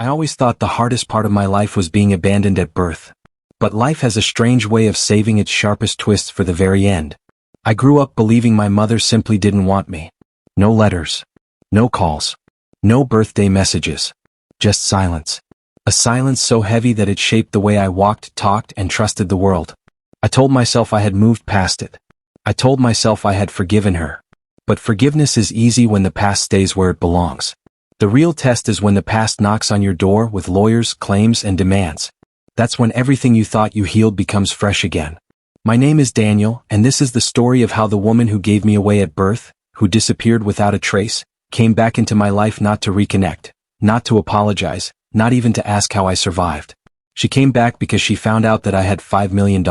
I always thought the hardest part of my life was being abandoned at birth. But life has a strange way of saving its sharpest twists for the very end. I grew up believing my mother simply didn't want me. No letters. No calls. No birthday messages. Just silence. A silence so heavy that it shaped the way I walked, talked, and trusted the world. I told myself I had moved past it. I told myself I had forgiven her. But forgiveness is easy when the past stays where it belongs. The real test is when the past knocks on your door with lawyers, claims, and demands. That's when everything you thought you healed becomes fresh again. My name is Daniel, and this is the story of how the woman who gave me away at birth, who disappeared without a trace, came back into my life not to reconnect, not to apologize, not even to ask how I survived. She came back because she found out that I had $5 million.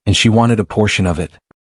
And she wanted a portion of it.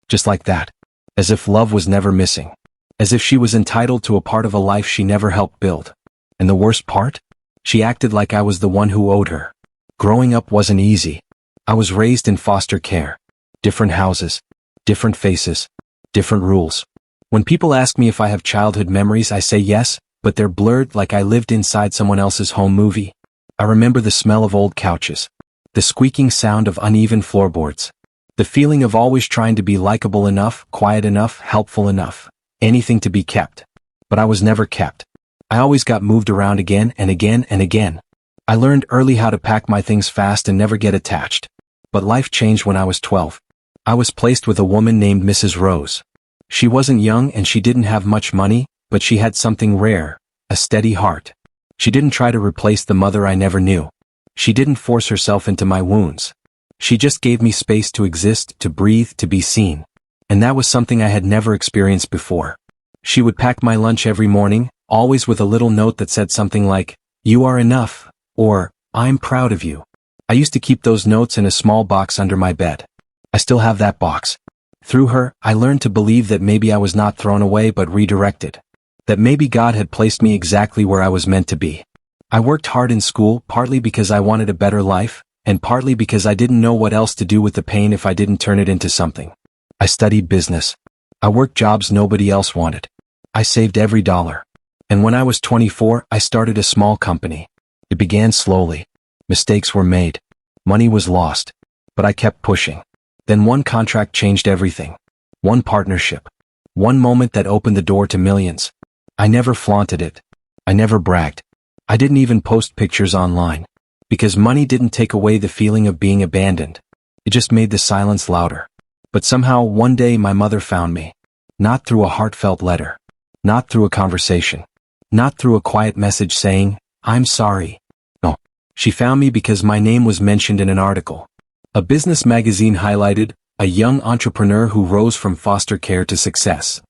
Just like that. As if love was never missing. As if she was entitled to a part of a life she never helped build. And the worst part? She acted like I was the one who owed her. Growing up wasn't easy. I was raised in foster care. Different houses. Different faces. Different rules. When people ask me if I have childhood memories, I say yes, but they're blurred like I lived inside someone else's home movie. I remember the smell of old couches. The squeaking sound of uneven floorboards. The feeling of always trying to be likable enough, quiet enough, helpful enough. Anything to be kept. But I was never kept. I always got moved around again and again and again. I learned early how to pack my things fast and never get attached. But life changed when I was 12. I was placed with a woman named Mrs. Rose. She wasn't young and she didn't have much money, but she had something rare, a steady heart. She didn't try to replace the mother I never knew. She didn't force herself into my wounds. She just gave me space to exist, to breathe, to be seen. And that was something I had never experienced before. She would pack my lunch every morning, always with a little note that said something like, "You are enough," or, "I'm proud of you." I used to keep those notes in a small box under my bed. I still have that box. Through her, I learned to believe that maybe I was not thrown away but redirected. That maybe God had placed me exactly where I was meant to be. I worked hard in school, partly because I wanted a better life, and partly because I didn't know what else to do with the pain if I didn't turn it into something. I studied business. I worked jobs nobody else wanted. I saved every dollar. And when I was 24, I started a small company. It began slowly. Mistakes were made. Money was lost. But I kept pushing. Then one contract changed everything. One partnership. One moment that opened the door to millions. I never flaunted it. I never bragged. I didn't even post pictures online. Because money didn't take away the feeling of being abandoned. It just made the silence louder. But somehow, one day my mother found me. Not through a heartfelt letter. Not through a conversation. Not through a quiet message saying, "I'm sorry." No. She found me because my name was mentioned in an article. A business magazine highlighted a young entrepreneur who rose from foster care to success.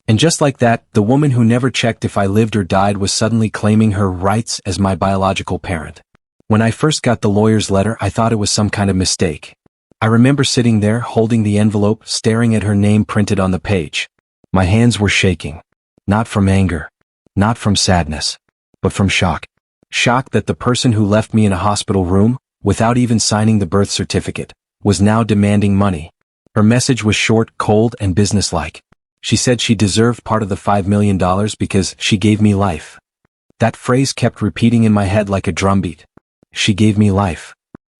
And just like that, the woman who never checked if I lived or died was suddenly claiming her rights as my biological parent. When I first got the lawyer's letter, I thought it was some kind of mistake. I remember sitting there, holding the envelope, staring at her name printed on the page. My hands were shaking. Not from anger. Not from sadness. But from shock. Shock that the person who left me in a hospital room, without even signing the birth certificate, was now demanding money. Her message was short, cold, and businesslike. She said she deserved part of the $5 million because she gave me life. That phrase kept repeating in my head like a drumbeat. She gave me life.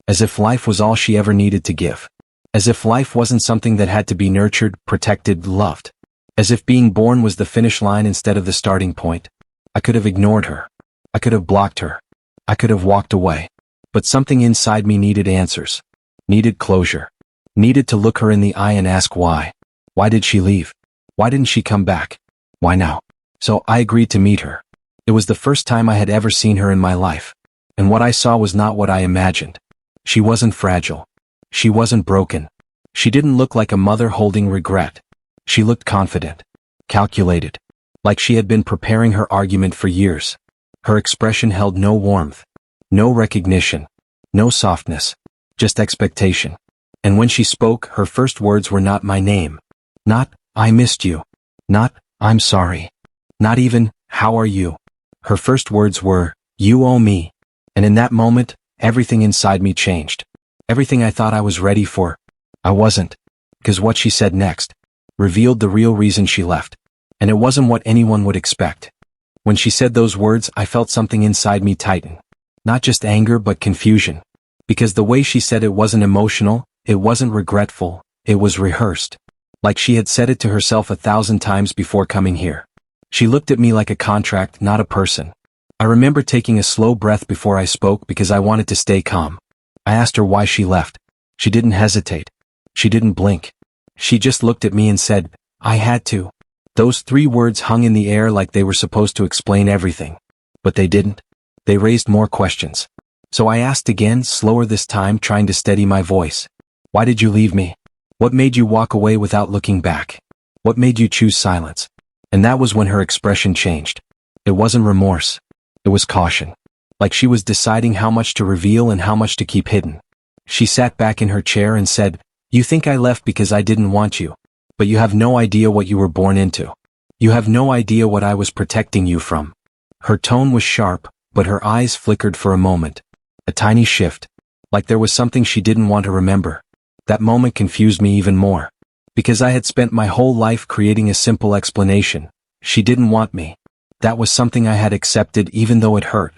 As if life was all she ever needed to give. As if life wasn't something that had to be nurtured, protected, loved. As if being born was the finish line instead of the starting point. I could have ignored her. I could have blocked her. I could have walked away. But something inside me needed answers. Needed closure. Needed to look her in the eye and ask why. Why did she leave? Why didn't she come back? Why now? So I agreed to meet her. It was the first time I had ever seen her in my life. And what I saw was not what I imagined. She wasn't fragile. She wasn't broken. She didn't look like a mother holding regret. She looked confident. Calculated. Like she had been preparing her argument for years. Her expression held no warmth. No recognition. No softness. Just expectation. And when she spoke, her first words were not my name. Not, "I missed you." Not, "I'm sorry." Not even, "How are you?" Her first words were, "You owe me." And in that moment, everything inside me changed. Everything I thought I was ready for, I wasn't. Because what she said next revealed the real reason she left. And it wasn't what anyone would expect. When she said those words, I felt something inside me tighten. Not just anger but confusion. Because the way she said it wasn't emotional, it wasn't regretful, it was rehearsed. Like she had said it to herself 1,000 times before coming here. She looked at me like a contract, not a person. I remember taking a slow breath before I spoke because I wanted to stay calm. I asked her why she left. She didn't hesitate. She didn't blink. She just looked at me and said, "I had to." Those 3 words hung in the air like they were supposed to explain everything. But they didn't. They raised more questions. So I asked again, slower this time, trying to steady my voice. "Why did you leave me? What made you walk away without looking back? What made you choose silence?" And that was when her expression changed. It wasn't remorse. It was caution. Like she was deciding how much to reveal and how much to keep hidden. She sat back in her chair and said, "You think I left because I didn't want you. But you have no idea what you were born into. You have no idea what I was protecting you from." Her tone was sharp, but her eyes flickered for a moment. A tiny shift. Like there was something she didn't want to remember. That moment confused me even more. Because I had spent my whole life creating a simple explanation. She didn't want me. That was something I had accepted even though it hurt.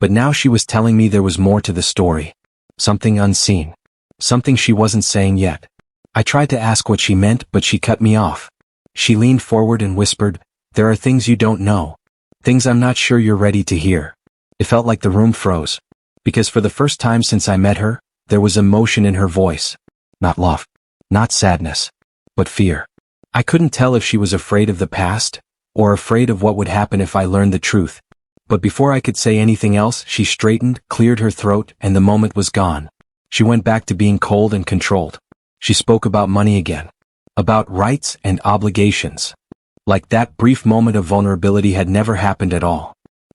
But now she was telling me there was more to the story. Something unseen. Something she wasn't saying yet. I tried to ask what she meant, but she cut me off. She leaned forward and whispered, "There are things you don't know. Things I'm not sure you're ready to hear." It felt like the room froze. Because for the first time since I met her, there was emotion in her voice. Not love. Not sadness. But fear. I couldn't tell if she was afraid of the past, or afraid of what would happen if I learned the truth. But before I could say anything else, she straightened, cleared her throat, and the moment was gone. She went back to being cold and controlled. She spoke about money again. About rights and obligations. Like that brief moment of vulnerability had never happened at all.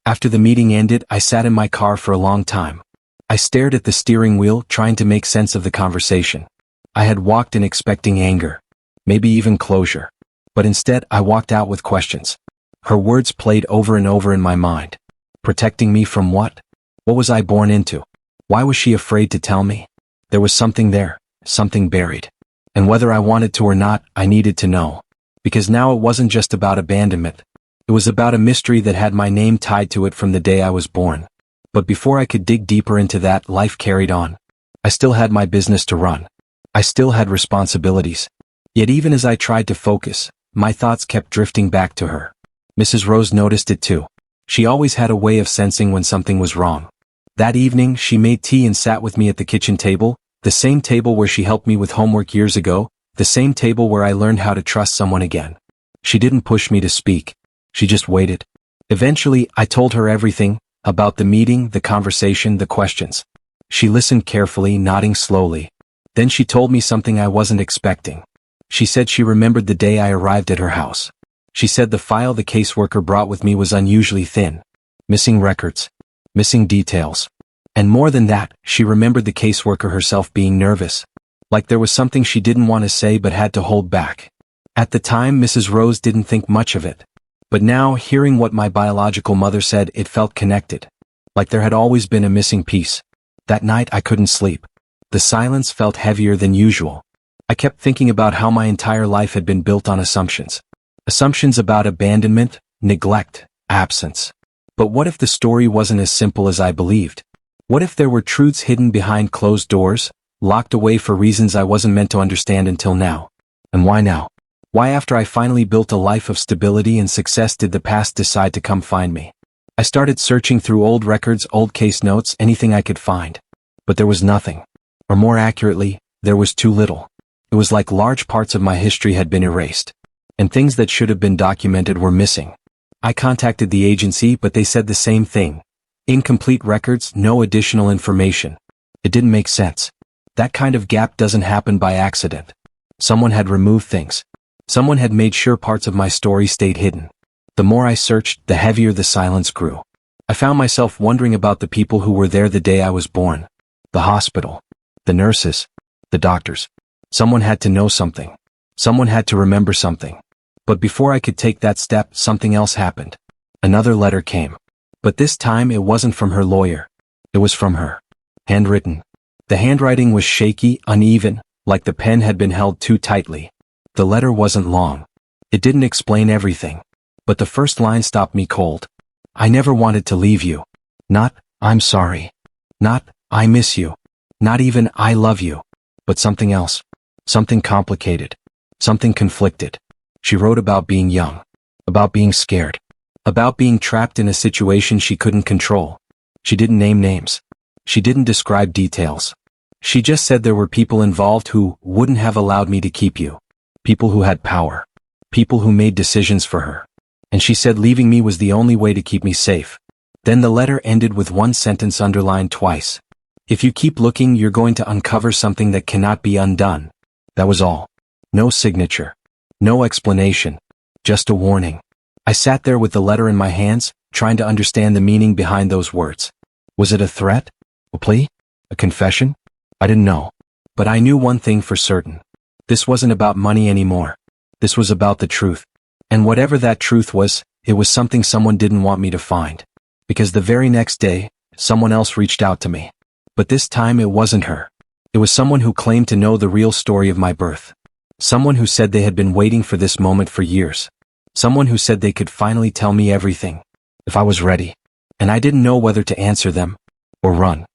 After the meeting ended, I sat in my car for a long time. I stared at the steering wheel, trying to make sense of the conversation. I had walked in expecting anger. Maybe even closure. But instead, I walked out with questions. Her words played over and over in my mind. Protecting me from what? What was I born into? Why was she afraid to tell me? There was something there, something buried. And whether I wanted to or not, I needed to know. Because now it wasn't just about abandonment. It was about a mystery that had my name tied to it from the day I was born. But before I could dig deeper into that, life carried on. I still had my business to run. I still had responsibilities. Yet even as I tried to focus, my thoughts kept drifting back to her. Mrs. Rose noticed it too. She always had a way of sensing when something was wrong. That evening, she made tea and sat with me at the kitchen table, the same table where she helped me with homework years ago, the same table where I learned how to trust someone again. She didn't push me to speak. She just waited. Eventually, I told her everything, about the meeting, the conversation, the questions. She listened carefully, nodding slowly. Then she told me something I wasn't expecting. She said she remembered the day I arrived at her house. She said the file the caseworker brought with me was unusually thin. Missing records. Missing details. And more than that, she remembered the caseworker herself being nervous. Like there was something she didn't want to say but had to hold back. At the time, Mrs. Rose didn't think much of it. But now, hearing what my biological mother said, it felt connected. Like there had always been a missing piece. That night I couldn't sleep. The silence felt heavier than usual. I kept thinking about how my entire life had been built on assumptions. Assumptions about abandonment, neglect, absence. But what if the story wasn't as simple as I believed? What if there were truths hidden behind closed doors, locked away for reasons I wasn't meant to understand until now? And why now? Why after I finally built a life of stability and success did the past decide to come find me? I started searching through old records, old case notes, anything I could find. But there was nothing. Or more accurately, there was too little. It was like large parts of my history had been erased. And things that should have been documented were missing. I contacted the agency, but they said the same thing. Incomplete records, no additional information. It didn't make sense. That kind of gap doesn't happen by accident. Someone had removed things. Someone had made sure parts of my story stayed hidden. The more I searched, the heavier the silence grew. I found myself wondering about the people who were there the day I was born. The hospital. The nurses. The doctors. Someone had to know something. Someone had to remember something. But before I could take that step, something else happened. Another letter came. But this time it wasn't from her lawyer. It was from her. Handwritten. The handwriting was shaky, uneven, like the pen had been held too tightly. The letter wasn't long. It didn't explain everything. But the first line stopped me cold. I never wanted to leave you. Not, I'm sorry. Not, I miss you. Not even, I love you. But something else. Something complicated. Something conflicted. She wrote about being young. About being scared. About being trapped in a situation she couldn't control. She didn't name names. She didn't describe details. She just said there were people involved who wouldn't have allowed me to keep you. People who had power. People who made decisions for her. And she said leaving me was the only way to keep me safe. Then the letter ended with one sentence underlined twice. If you keep looking, you're going to uncover something that cannot be undone. That was all. No signature. No explanation. Just a warning. I sat there with the letter in my hands, trying to understand the meaning behind those words. Was it a threat? A plea? A confession? I didn't know. But I knew one thing for certain. This wasn't about money anymore. This was about the truth. And whatever that truth was, it was something someone didn't want me to find. Because the very next day, someone else reached out to me. But this time it wasn't her. It was someone who claimed to know the real story of my birth. Someone who said they had been waiting for this moment for years. Someone who said they could finally tell me everything. If I was ready. And I didn't know whether to answer them. Or run.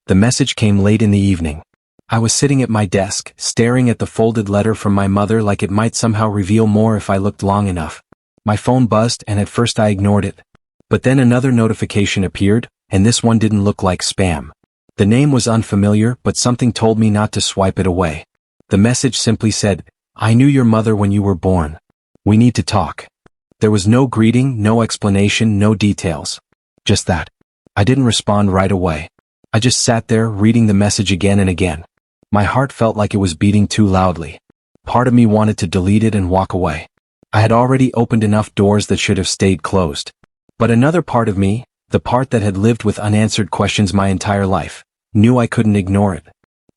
The message came late in the evening. I was sitting at my desk, staring at the folded letter from my mother like it might somehow reveal more if I looked long enough. My phone buzzed and at first I ignored it. But then another notification appeared, and this one didn't look like spam. The name was unfamiliar, but something told me not to swipe it away. The message simply said, I knew your mother when you were born. We need to talk. There was no greeting, no explanation, no details. Just that. I didn't respond right away. I just sat there reading the message again and again. My heart felt like it was beating too loudly. Part of me wanted to delete it and walk away. I had already opened enough doors that should have stayed closed. But another part of me, the part that had lived with unanswered questions my entire life, knew I couldn't ignore it.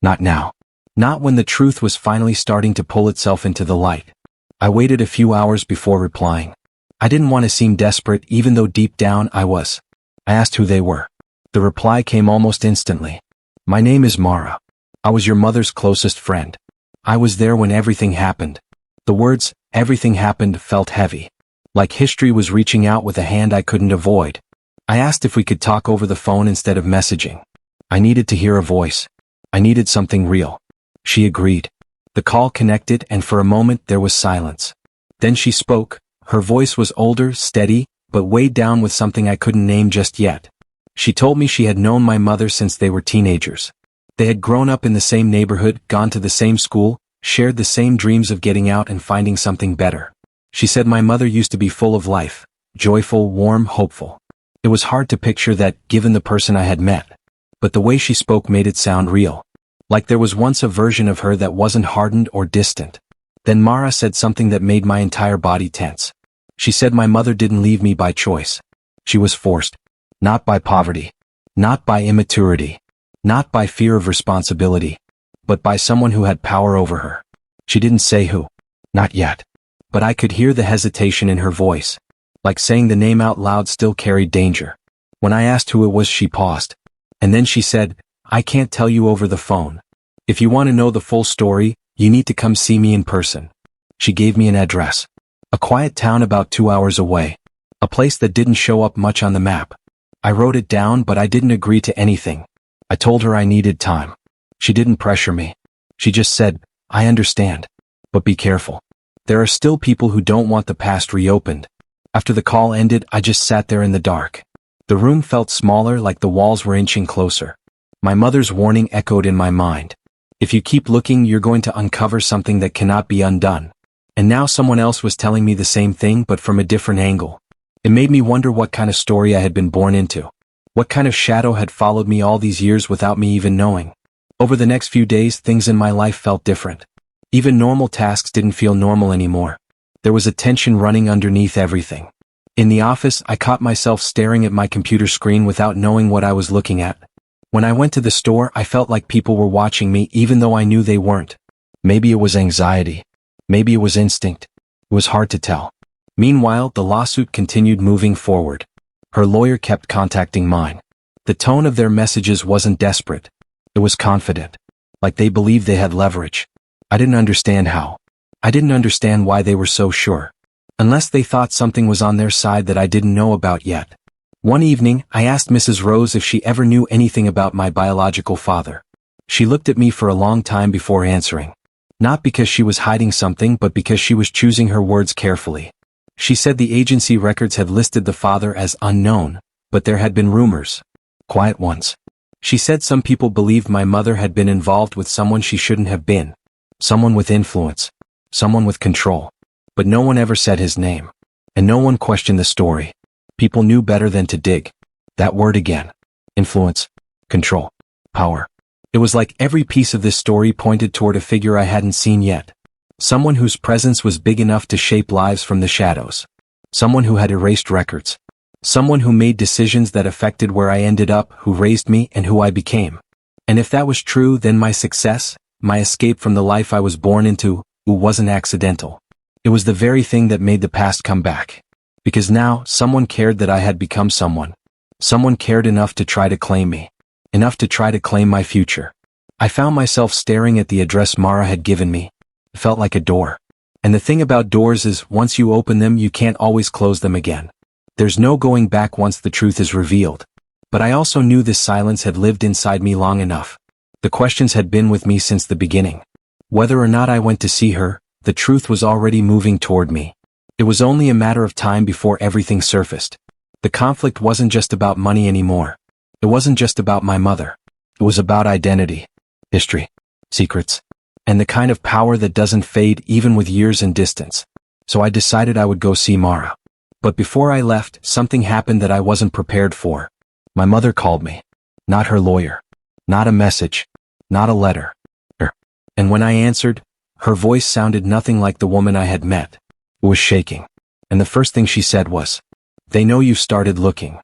Not now. Not when the truth was finally starting to pull itself into the light. I waited a few hours before replying. I didn't want to seem desperate even though deep down I was. I asked who they were. The reply came almost instantly. My name is Mara. I was your mother's closest friend. I was there when everything happened. The words, everything happened, felt heavy. Like history was reaching out with a hand I couldn't avoid. I asked if we could talk over the phone instead of messaging. I needed to hear a voice. I needed something real. She agreed. The call connected and for a moment there was silence. Then she spoke. Her voice was older, steady, but weighed down with something I couldn't name just yet. She told me she had known my mother since they were teenagers. They had grown up in the same neighborhood, gone to the same school, shared the same dreams of getting out and finding something better. She said my mother used to be full of life, joyful, warm, hopeful. It was hard to picture that, given the person I had met. But the way she spoke made it sound real. Like there was once a version of her that wasn't hardened or distant. Then Mara said something that made my entire body tense. She said my mother didn't leave me by choice. She was forced. Not by poverty. Not by immaturity. Not by fear of responsibility. But by someone who had power over her. She didn't say who. Not yet. But I could hear the hesitation in her voice. Like saying the name out loud still carried danger. When I asked who it was, she paused. And then she said, I can't tell you over the phone. If you want to know the full story, you need to come see me in person. She gave me an address. A quiet town about 2 hours away. A place that didn't show up much on the map. I wrote it down, but I didn't agree to anything. I told her I needed time. She didn't pressure me. She just said, I understand. But be careful. There are still people who don't want the past reopened. After the call ended, I just sat there in the dark. The room felt smaller, like the walls were inching closer. My mother's warning echoed in my mind. If you keep looking, you're going to uncover something that cannot be undone. And now someone else was telling me the same thing, but from a different angle. It made me wonder what kind of story I had been born into. What kind of shadow had followed me all these years without me even knowing. Over the next few days, things in my life felt different. Even normal tasks didn't feel normal anymore. There was a tension running underneath everything. In the office, I caught myself staring at my computer screen without knowing what I was looking at. When I went to the store, I felt like people were watching me even though I knew they weren't. Maybe it was anxiety. Maybe it was instinct. It was hard to tell. Meanwhile, the lawsuit continued moving forward. Her lawyer kept contacting mine. The tone of their messages wasn't desperate. It was confident. Like they believed they had leverage. I didn't understand how. I didn't understand why they were so sure. Unless they thought something was on their side that I didn't know about yet. One evening, I asked Mrs. Rose if she ever knew anything about my biological father. She looked at me for a long time before answering. Not because she was hiding something, but because she was choosing her words carefully. She said the agency records had listed the father as unknown, but there had been rumors. Quiet ones. She said some people believed my mother had been involved with someone she shouldn't have been. Someone with influence. Someone with control. But no one ever said his name. And no one questioned the story. People knew better than to dig. That word again. Influence. Control. Power. It was like every piece of this story pointed toward a figure I hadn't seen yet. Someone whose presence was big enough to shape lives from the shadows. Someone who had erased records. Someone who made decisions that affected where I ended up, who raised me, and who I became. And if that was true, then my success, my escape from the life I was born into, wasn't accidental. It was the very thing that made the past come back. Because now, someone cared that I had become someone. Someone cared enough to try to claim me. Enough to try to claim my future. I found myself staring at the address Mara had given me. It felt like a door. And the thing about doors is, once you open them, you can't always close them again. There's no going back once the truth is revealed. But I also knew this silence had lived inside me long enough. The questions had been with me since the beginning. Whether or not I went to see her, the truth was already moving toward me. It was only a matter of time before everything surfaced. The conflict wasn't just about money anymore. It wasn't just about my mother. It was about identity, history, secrets, and the kind of power that doesn't fade even with years and distance. So I decided I would go see Mara. But before I left, something happened that I wasn't prepared for. My mother called me. Not her lawyer. Not a message. Not a letter. And when I answered, her voice sounded nothing like the woman I had met. It was shaking. And the first thing she said was, "They know you started looking."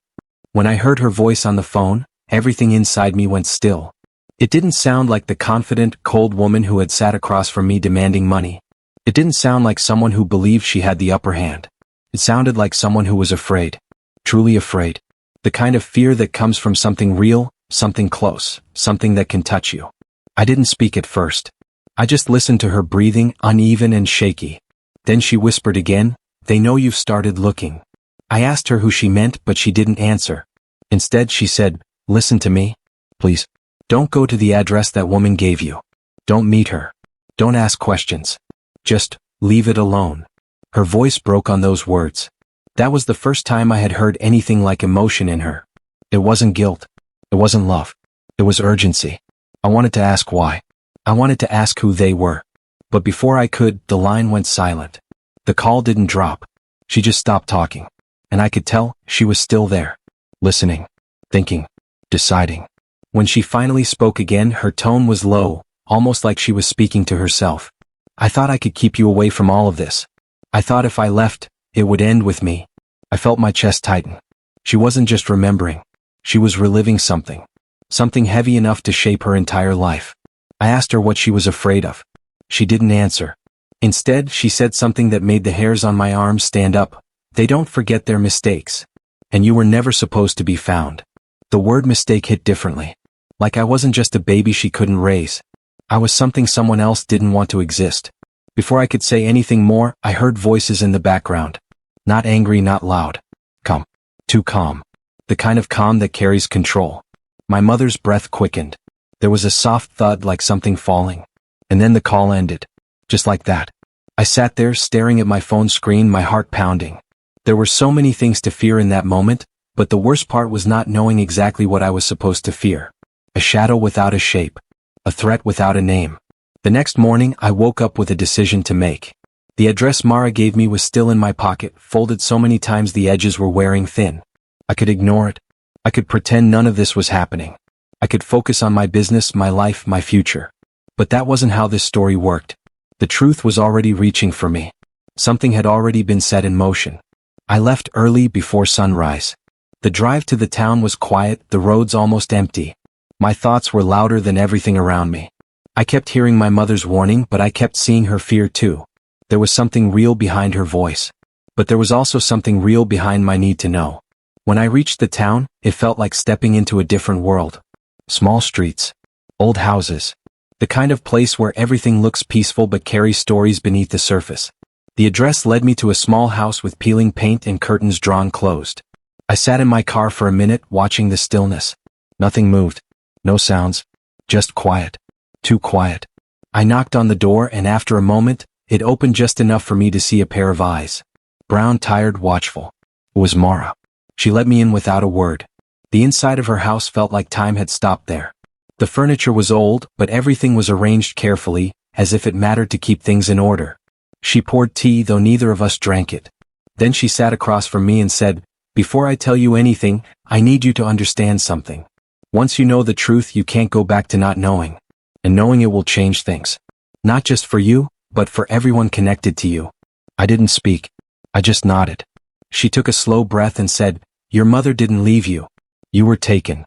When I heard her voice on the phone, everything inside me went still. It didn't sound like the confident, cold woman who had sat across from me demanding money. It didn't sound like someone who believed she had the upper hand. It sounded like someone who was afraid. Truly afraid. The kind of fear that comes from something real, something close, something that can touch you. I didn't speak at first. I just listened to her breathing, uneven and shaky. Then she whispered again, "They know you've started looking." I asked her who she meant, but she didn't answer. Instead, she said, "Listen to me, please. Don't go to the address that woman gave you. Don't meet her. Don't ask questions. Just leave it alone." Her voice broke on those words. That was the first time I had heard anything like emotion in her. It wasn't guilt. It wasn't love. It was urgency. I wanted to ask why. I wanted to ask who they were. But before I could, the line went silent. The call didn't drop. She just stopped talking. And I could tell she was still there. Listening. Thinking. Deciding. When she finally spoke again, her tone was low, almost like she was speaking to herself. "I thought I could keep you away from all of this. I thought if I left, it would end with me." I felt my chest tighten. She wasn't just remembering. She was reliving something. Something heavy enough to shape her entire life. I asked her what she was afraid of. She didn't answer. Instead, she said something that made the hairs on my arms stand up. "They don't forget their mistakes. And you were never supposed to be found." The word mistake hit differently. Like I wasn't just a baby she couldn't raise. I was something someone else didn't want to exist. Before I could say anything more, I heard voices in the background. Not angry, not loud. Calm. Too calm. The kind of calm that carries control. My mother's breath quickened. There was a soft thud like something falling. And then the call ended. Just like that. I sat there staring at my phone screen, my heart pounding. There were so many things to fear in that moment, but the worst part was not knowing exactly what I was supposed to fear. A shadow without a shape. A threat without a name. The next morning, I woke up with a decision to make. The address Mara gave me was still in my pocket, folded so many times the edges were wearing thin. I could ignore it. I could pretend none of this was happening. I could focus on my business, my life, my future. But that wasn't how this story worked. The truth was already reaching for me. Something had already been set in motion. I left early before sunrise. The drive to the town was quiet, the roads almost empty. My thoughts were louder than everything around me. I kept hearing my mother's warning, but I kept seeing her fear too. There was something real behind her voice. But there was also something real behind my need to know. When I reached the town, it felt like stepping into a different world. Small streets. Old houses. The kind of place where everything looks peaceful but carries stories beneath the surface. The address led me to a small house with peeling paint and curtains drawn closed. I sat in my car for a minute watching the stillness. Nothing moved. No sounds. Just quiet. Too quiet. I knocked on the door and after a moment, it opened just enough for me to see a pair of eyes. Brown, tired, watchful. It was Mara. She let me in without a word. The inside of her house felt like time had stopped there. The furniture was old, but everything was arranged carefully, as if it mattered to keep things in order. She poured tea, though neither of us drank it. Then she sat across from me and said, "Before I tell you anything, I need you to understand something. Once you know the truth, you can't go back to not knowing. And knowing it will change things. Not just for you, but for everyone connected to you." I didn't speak. I just nodded. She took a slow breath and said, "Your mother didn't leave you. You were taken."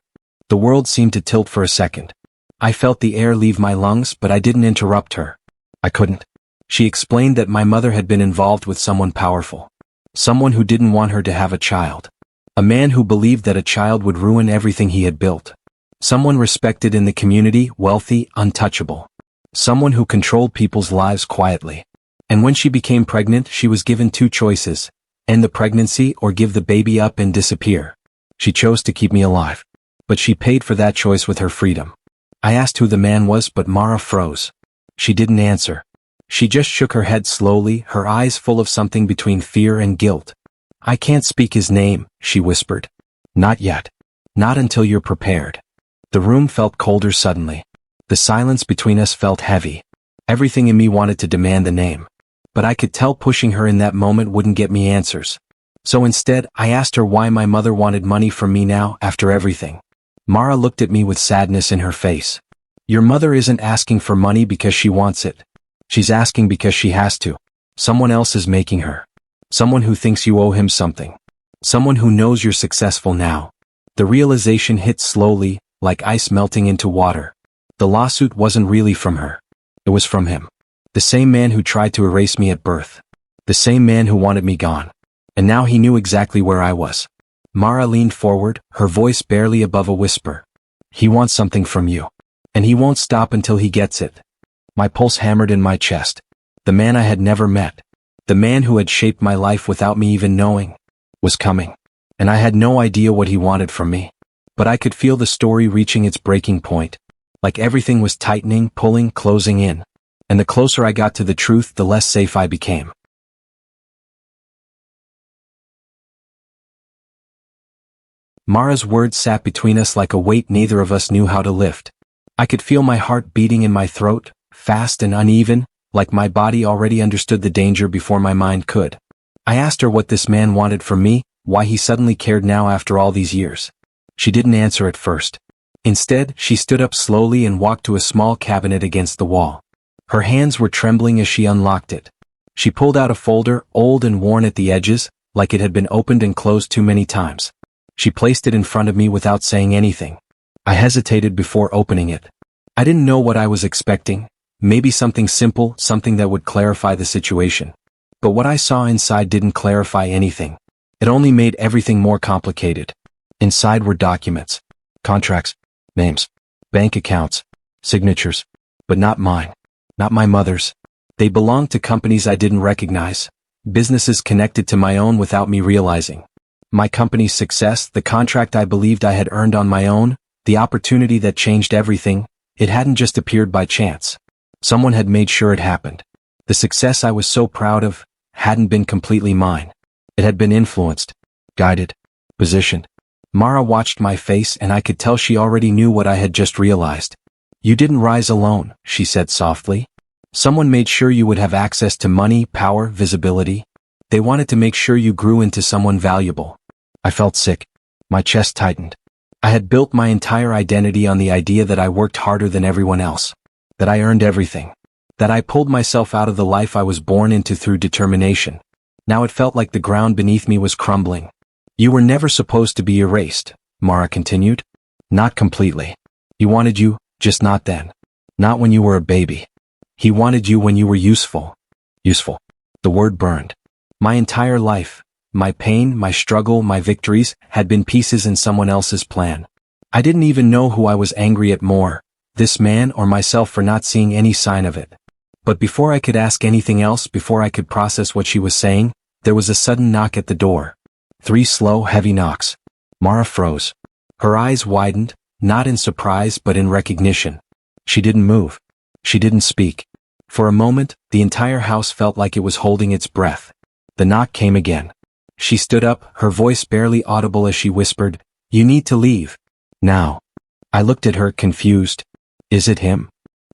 The world seemed to tilt for a second. I felt the air leave my lungs, but I didn't interrupt her. I couldn't. She explained that my mother had been involved with someone powerful. Someone who didn't want her to have a child. A man who believed that a child would ruin everything he had built. Someone respected in the community, wealthy, untouchable. Someone who controlled people's lives quietly. And when she became pregnant, she was given two choices: end the pregnancy or give the baby up and disappear. She chose to keep me alive. But she paid for that choice with her freedom. I asked who the man was, but Mara froze. She didn't answer. She just shook her head slowly, her eyes full of something between fear and guilt. "I can't speak his name," she whispered. "Not yet. Not until you're prepared." The room felt colder suddenly. The silence between us felt heavy. Everything in me wanted to demand the name. But I could tell pushing her in that moment wouldn't get me answers. So instead, I asked her why my mother wanted money from me now, after everything. Mara looked at me with sadness in her face. "Your mother isn't asking for money because she wants it. She's asking because she has to. Someone else is making her. Someone who thinks you owe him something. Someone who knows you're successful now." The realization hit slowly, like ice melting into water. The lawsuit wasn't really from her. It was from him. The same man who tried to erase me at birth. The same man who wanted me gone. And now he knew exactly where I was. Mara leaned forward, her voice barely above a whisper. "He wants something from you. And he won't stop until he gets it." My pulse hammered in my chest. The man I had never met, the man who had shaped my life without me even knowing, was coming. And I had no idea what he wanted from me. But I could feel the story reaching its breaking point. Like everything was tightening, pulling, closing in. And the closer I got to the truth, the less safe I became. Mara's words sat between us like a weight neither of us knew how to lift. I could feel my heart beating in my throat, fast and uneven, like my body already understood the danger before my mind could. I asked her what this man wanted from me, why he suddenly cared now after all these years. She didn't answer at first. Instead, she stood up slowly and walked to a small cabinet against the wall. Her hands were trembling as she unlocked it. She pulled out a folder, old and worn at the edges, like it had been opened and closed too many times. She placed it in front of me without saying anything. I hesitated before opening it. I didn't know what I was expecting. Maybe something simple, something that would clarify the situation. But what I saw inside didn't clarify anything. It only made everything more complicated. Inside were documents, contracts, names, bank accounts, signatures, but not mine, not my mother's. They belonged to companies I didn't recognize, businesses connected to my own without me realizing. My company's success, the contract I believed I had earned on my own, the opportunity that changed everything, it hadn't just appeared by chance. Someone had made sure it happened. The success I was so proud of hadn't been completely mine. It had been influenced, guided, positioned. Mara watched my face and I could tell she already knew what I had just realized. "You didn't rise alone," she said softly. "Someone made sure you would have access to money, power, visibility. They wanted to make sure you grew into someone valuable." I felt sick. My chest tightened. I had built my entire identity on the idea that I worked harder than everyone else. That I earned everything. That I pulled myself out of the life I was born into through determination. Now it felt like the ground beneath me was crumbling. "You were never supposed to be erased," Mara continued. "Not completely. He wanted you, just not then. Not when you were a baby. He wanted you when you were useful." Useful. The word burned. My entire life, my pain, my struggle, my victories, had been pieces in someone else's plan. I didn't even know who I was angry at more, this man or myself for not seeing any sign of it. But before I could ask anything else, before I could process what she was saying, there was a sudden knock at the door. 3 slow, heavy knocks. Mara froze. Her eyes widened, not in surprise but in recognition. She didn't move. She didn't speak. For a moment, the entire house felt like it was holding its breath. The knock came again. She stood up, her voice barely audible as she whispered, "You need to leave. Now." I looked at her, confused. "Is it him?"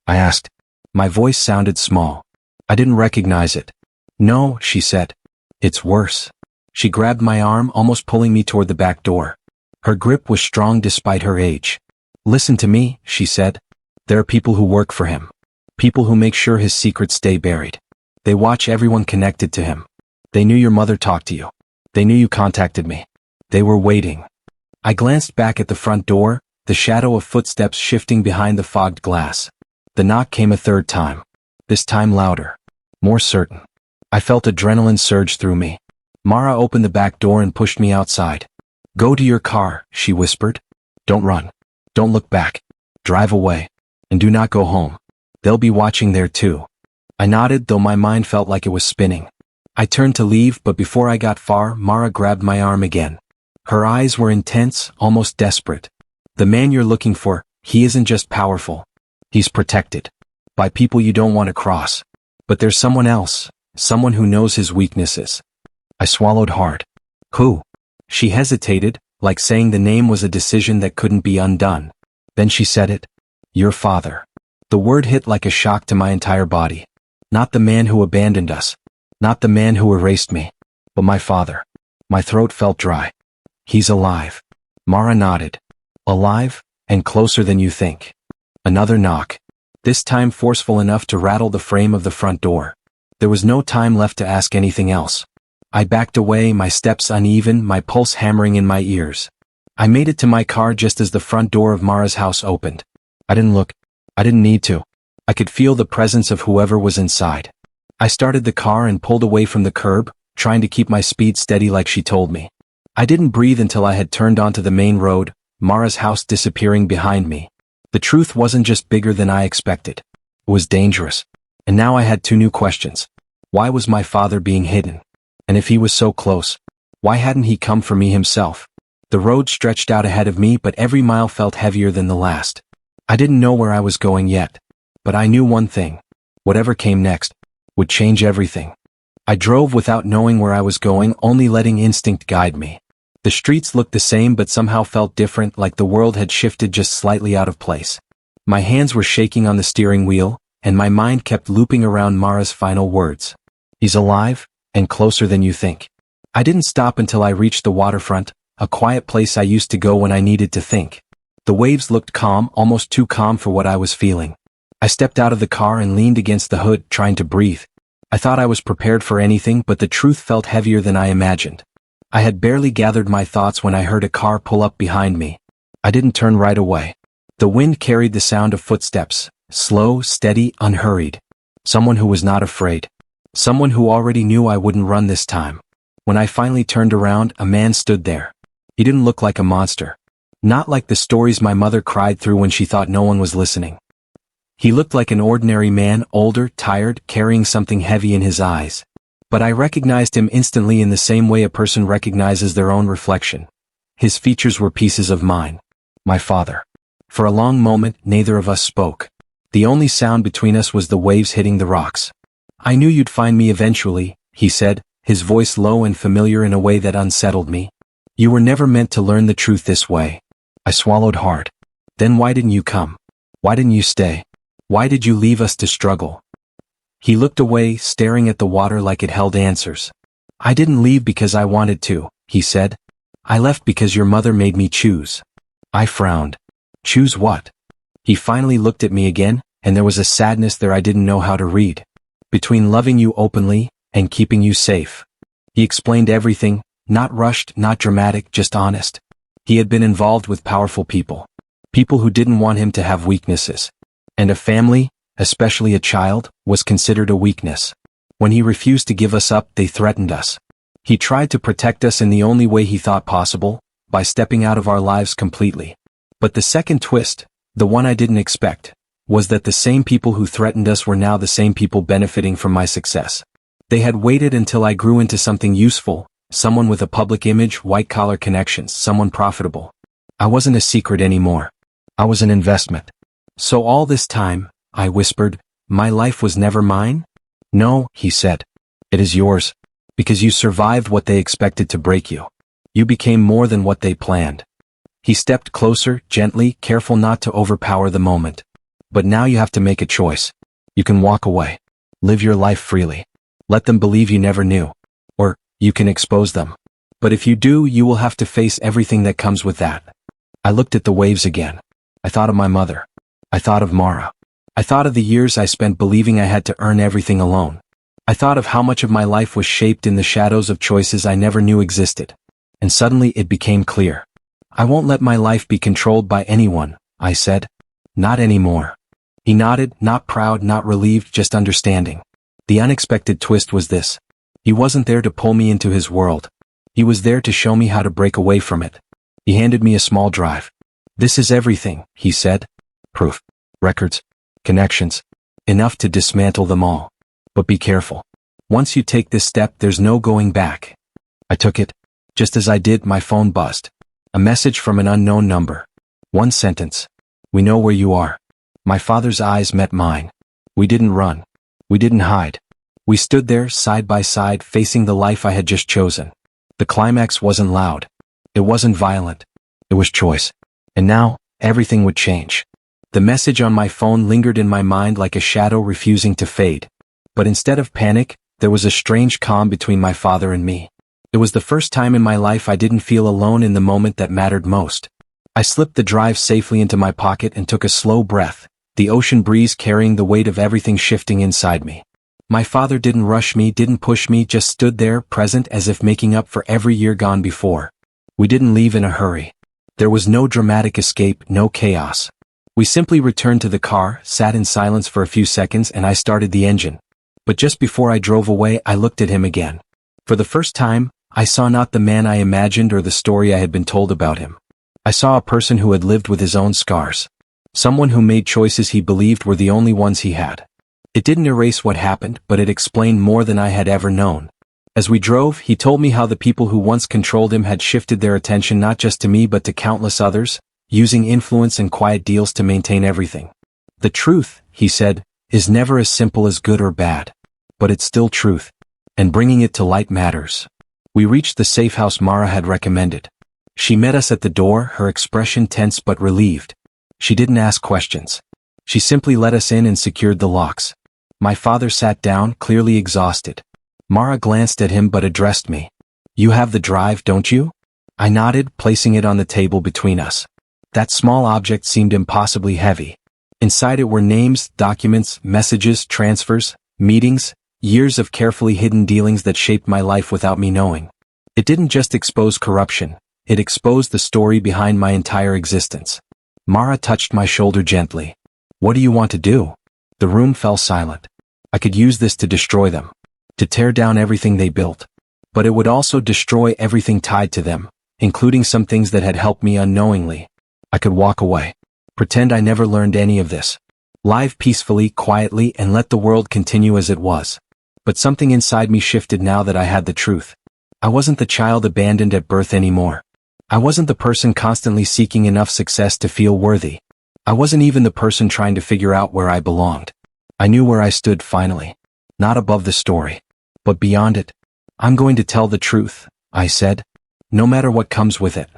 I asked. My voice sounded small. I didn't recognize it. "No," she said. "It's worse." She grabbed my arm, almost pulling me toward the back door. Her grip was strong despite her age. "Listen to me," she said. "There are people who work for him. People who make sure his secrets stay buried. They watch everyone connected to him. They knew your mother talked to you. They knew you contacted me. They were waiting." I glanced back at the front door, the shadow of footsteps shifting behind the fogged glass. The knock came a third time. This time louder. More certain. I felt adrenaline surge through me. Mara opened the back door and pushed me outside. "Go to your car," she whispered. "Don't run. Don't look back. Drive away. And do not go home. They'll be watching there too." I nodded, though my mind felt like it was spinning. I turned to leave, but before I got far, Mara grabbed my arm again. Her eyes were intense, almost desperate. "The man you're looking for, he isn't just powerful. He's protected. By people you don't want to cross. But there's someone else, someone who knows his weaknesses." I swallowed hard. "Who?" She hesitated, like saying the name was a decision that couldn't be undone. Then she said it. "Your father." The word hit like a shock to my entire body. Not the man who abandoned us. Not the man who erased me. But my father. My throat felt dry. "He's alive." Mara nodded. "Alive, and closer than you think." Another knock. This time forceful enough to rattle the frame of the front door. There was no time left to ask anything else. I backed away, my steps uneven, my pulse hammering in my ears. I made it to my car just as the front door of Mara's house opened. I didn't look. I didn't need to. I could feel the presence of whoever was inside. I started the car and pulled away from the curb, trying to keep my speed steady like she told me. I didn't breathe until I had turned onto the main road, Mara's house disappearing behind me. The truth wasn't just bigger than I expected. It was dangerous. And now I had 2 new questions. Why was my father being hidden? And if he was so close, why hadn't he come for me himself? The road stretched out ahead of me, but every mile felt heavier than the last. I didn't know where I was going yet. But I knew one thing. Whatever came next would change everything. I drove without knowing where I was going, only letting instinct guide me. The streets looked the same but somehow felt different, like the world had shifted just slightly out of place. My hands were shaking on the steering wheel, and my mind kept looping around Mara's final words. "He's alive, and closer than you think." I didn't stop until I reached the waterfront, a quiet place I used to go when I needed to think. The waves looked calm, almost too calm for what I was feeling. I stepped out of the car and leaned against the hood, trying to breathe. I thought I was prepared for anything, but the truth felt heavier than I imagined. I had barely gathered my thoughts when I heard a car pull up behind me. I didn't turn right away. The wind carried the sound of footsteps, slow, steady, unhurried. Someone who was not afraid. Someone who already knew I wouldn't run this time. When I finally turned around, a man stood there. He didn't look like a monster. Not like the stories my mother cried through when she thought no one was listening. He looked like an ordinary man, older, tired, carrying something heavy in his eyes. But I recognized him instantly in the same way a person recognizes their own reflection. His features were pieces of mine. My father. For a long moment, neither of us spoke. The only sound between us was the waves hitting the rocks. "I knew you'd find me eventually," he said, his voice low and familiar in a way that unsettled me. "You were never meant to learn the truth this way." I swallowed hard. "Then why didn't you come? Why didn't you stay? Why did you leave us to struggle?" He looked away, staring at the water like it held answers. "I didn't leave because I wanted to," he said. "I left because your mother made me choose." I frowned. "Choose what?" He finally looked at me again, and there was a sadness there I didn't know how to read. "Between loving you openly, and keeping you safe." He explained everything, not rushed, not dramatic, just honest. He had been involved with powerful people. People who didn't want him to have weaknesses. And a family, especially a child, was considered a weakness. When he refused to give us up, they threatened us. He tried to protect us in the only way he thought possible, by stepping out of our lives completely. But the second twist, the one I didn't expect, was that the same people who threatened us were now the same people benefiting from my success. They had waited until I grew into something useful, Someone with a public image, white-collar connections, someone profitable. I wasn't a secret anymore. I was an investment. So all this time, I whispered, my life was never mine? No, he said. It is yours. Because you survived what they expected to break you. You became more than what they planned. He stepped closer, gently, careful not to overpower the moment. But now you have to make a choice. You can walk away. Live your life freely. Let them believe you never knew. Or, you can expose them. But if you do, you will have to face everything that comes with that. I looked at the waves again. I thought of my mother. I thought of Mara. I thought of the years I spent believing I had to earn everything alone. I thought of how much of my life was shaped in the shadows of choices I never knew existed. And suddenly it became clear. I won't let my life be controlled by anyone, I said. Not anymore. He nodded, not proud, not relieved, just understanding. The unexpected twist was this. He wasn't there to pull me into his world. He was there to show me how to break away from it. He handed me a small drive. This is everything, he said. Proof. Records. Connections. Enough to dismantle them all. But be careful. Once you take this step, there's no going back. I took it. Just as I did, my phone buzzed. A message from an unknown number. One sentence. We know where you are. My father's eyes met mine. We didn't run. We didn't hide. We stood there, side by side, facing the life I had just chosen. The climax wasn't loud. It wasn't violent. It was choice. And now, everything would change. The message on my phone lingered in my mind like a shadow refusing to fade. But instead of panic, there was a strange calm between my father and me. It was the first time in my life I didn't feel alone in the moment that mattered most. I slipped the drive safely into my pocket and took a slow breath, the ocean breeze carrying the weight of everything shifting inside me. My father didn't rush me, didn't push me, just stood there, present as if making up for every year gone before. We didn't leave in a hurry. There was no dramatic escape, no chaos. We simply returned to the car, sat in silence for a few seconds, and I started the engine. But just before I drove away, I looked at him again. For the first time, I saw not the man I imagined or the story I had been told about him. I saw a person who had lived with his own scars. Someone who made choices he believed were the only ones he had. It didn't erase what happened, but it explained more than I had ever known. As we drove, he told me how the people who once controlled him had shifted their attention not just to me but to countless others, using influence and quiet deals to maintain everything. The truth, he said, is never as simple as good or bad. But it's still truth. And bringing it to light matters. We reached the safe house Mara had recommended. She met us at the door, her expression tense but relieved. She didn't ask questions. She simply let us in and secured the locks. My father sat down, clearly exhausted. Mara glanced at him but addressed me. You have the drive, don't you? I nodded, placing it on the table between us. That small object seemed impossibly heavy. Inside it were names, documents, messages, transfers, meetings, years of carefully hidden dealings that shaped my life without me knowing. It didn't just expose corruption, it exposed the story behind my entire existence. Mara touched my shoulder gently. What do you want to do? The room fell silent. I could use this to destroy them. To tear down everything they built. But it would also destroy everything tied to them, including some things that had helped me unknowingly. I could walk away. Pretend I never learned any of this. Live peacefully, quietly, and let the world continue as it was. But something inside me shifted now that I had the truth. I wasn't the child abandoned at birth anymore. I wasn't the person constantly seeking enough success to feel worthy. I wasn't even the person trying to figure out where I belonged. I knew where I stood finally. Not above the story. But beyond it. I'm going to tell the truth, I said. No matter what comes with it.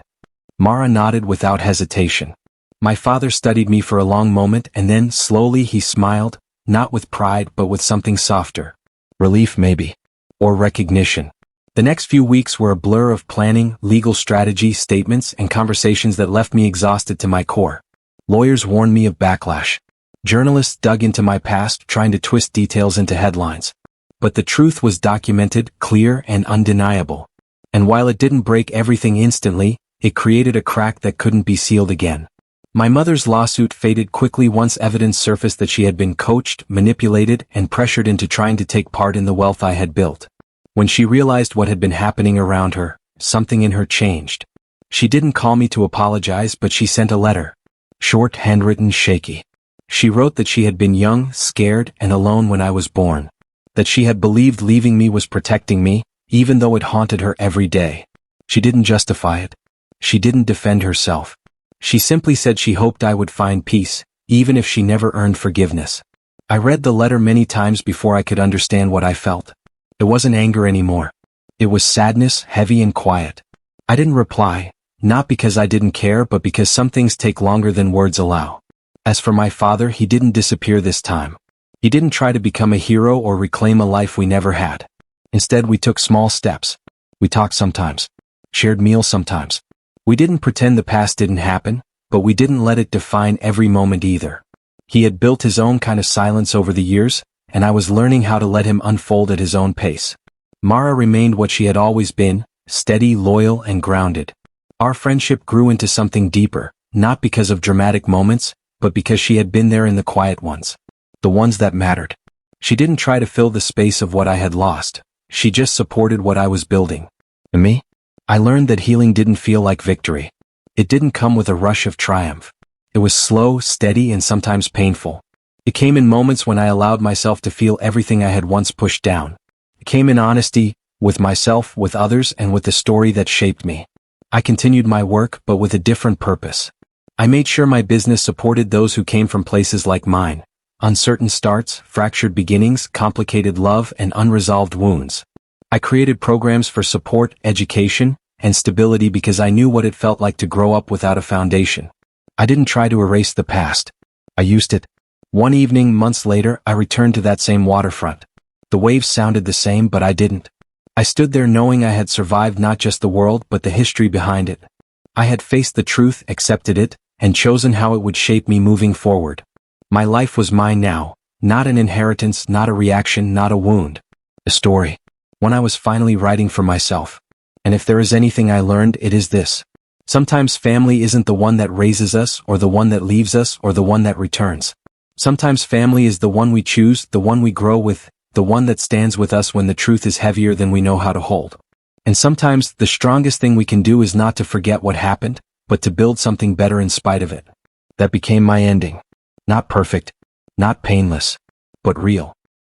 Mara nodded without hesitation. My father studied me for a long moment and then, slowly, he smiled, not with pride but with something softer. Relief maybe. Or recognition. The next few weeks were a blur of planning, legal strategy, statements, and conversations that left me exhausted to my core. Lawyers warned me of backlash. Journalists dug into my past, trying to twist details into headlines. But the truth was documented, clear, and undeniable. And while it didn't break everything instantly, it created a crack that couldn't be sealed again. My mother's lawsuit faded quickly once evidence surfaced that she had been coached, manipulated, and pressured into trying to take part in the wealth I had built. When she realized what had been happening around her, something in her changed. She didn't call me to apologize, but she sent a letter. Short, handwritten, shaky. She wrote that she had been young, scared, and alone when I was born. That she had believed leaving me was protecting me, even though it haunted her every day. She didn't justify it. She didn't defend herself. She simply said she hoped I would find peace, even if she never earned forgiveness. I read the letter many times before I could understand what I felt. It wasn't anger anymore. It was sadness, heavy and quiet. I didn't reply, not because I didn't care but because some things take longer than words allow. As for my father, he didn't disappear this time. He didn't try to become a hero or reclaim a life we never had. Instead, we took small steps. We talked sometimes. Shared meals sometimes. We didn't pretend the past didn't happen, but we didn't let it define every moment either. He had built his own kind of silence over the years, and I was learning how to let him unfold at his own pace. Mara remained what she had always been, steady, loyal, and grounded. Our friendship grew into something deeper, not because of dramatic moments, but because she had been there in the quiet ones. The ones that mattered. She didn't try to fill the space of what I had lost. She just supported what I was building. And me? I learned that healing didn't feel like victory. It didn't come with a rush of triumph. It was slow, steady, and sometimes painful. It came in moments when I allowed myself to feel everything I had once pushed down. It came in honesty, with myself, with others, and with the story that shaped me. I continued my work, but with a different purpose. I made sure my business supported those who came from places like mine. Uncertain starts, fractured beginnings, complicated love, and unresolved wounds. I created programs for support, education, and stability because I knew what it felt like to grow up without a foundation. I didn't try to erase the past. I used it. One evening, months later, I returned to that same waterfront. The waves sounded the same, but I didn't. I stood there knowing I had survived not just the world, but the history behind it. I had faced the truth, accepted it, and chosen how it would shape me moving forward. My life was mine now, not an inheritance, not a reaction, not a wound. A story. One I was finally writing for myself. And if there is anything I learned, it is this. Sometimes family isn't the one that raises us, or the one that leaves us, or the one that returns. Sometimes family is the one we choose, the one we grow with, the one that stands with us when the truth is heavier than we know how to hold. And sometimes, the strongest thing we can do is not to forget what happened, but to build something better in spite of it. That became my ending. Not perfect, not painless, but real.